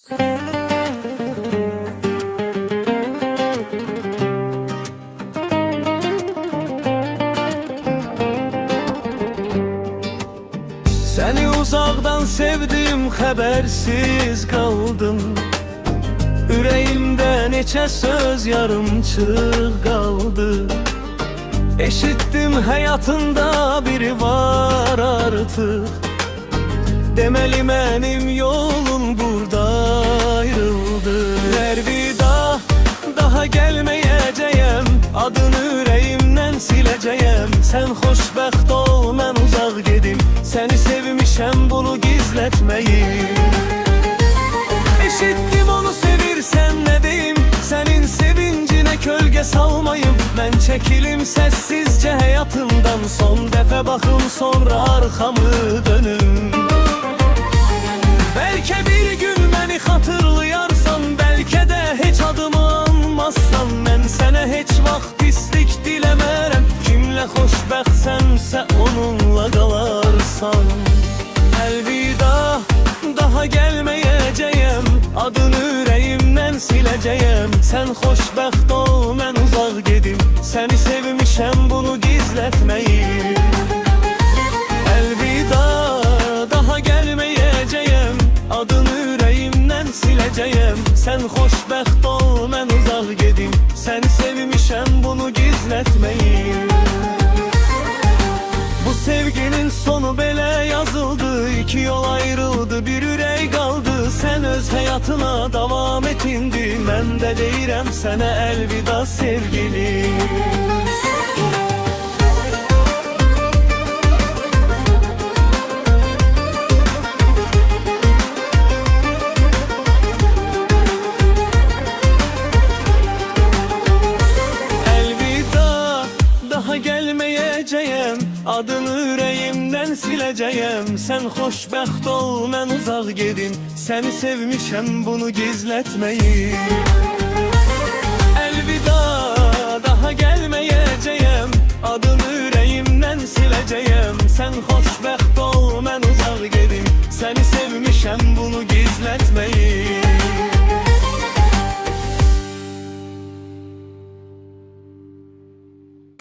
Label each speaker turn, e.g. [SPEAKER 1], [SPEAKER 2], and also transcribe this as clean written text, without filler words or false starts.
[SPEAKER 1] Seni uzaktan sevdim, habersiz kaldım. Yüreğimde neçə söz yarımçıq qaldı. Eşittim hayatında biri var artık. Demeli benim yolum burada ayrıldı. Elvida, daha gelmeyeceğim, adını yüreğimden sileceğim. Sen xoşbəxt ol, mən uzak gedim. Seni sevmişəm, bunu gizletmeyim. Eşittim onu sevirsen ne diyeyim, senin sevincine kölge salmayım. Ben çekilim sessizce hayatımdan, son defa bakım sonra arkamı dönüm. Belki bir gün beni hatırlayarsan, belki de hiç adımı anmazsan. Ben sana hiç vaxt pislik diləmərəm, kimle xoşbəxtsənsə onunla qalarsan. Elvida, daha gelmeyeceğim, adını yüreğimden sileceğim. Sen xoşbəxt ol, mən uzak gedim. Seni sevmişəm, bunu gizletmeyim. Elvida, daha gelmeyeceğim, adını yüreğimden sileceğim. Sen xoşbəxt ol, mən uzak gedim. Seni sevmişəm, bunu gizletmeyim. Bu sevginin sonu belə yazıldı. İki yol ayrıldı, bir ürək qaldı. Sen öz hayatına davam et indi. Mən də deyirəm sənə elvida sevgilim. Gelmeyeceğim, adını yüreğimden sileceğim. Sen xoşbəxt ol, mən uzak gedim. Seni sevmişəm, bunu gizletmeyim.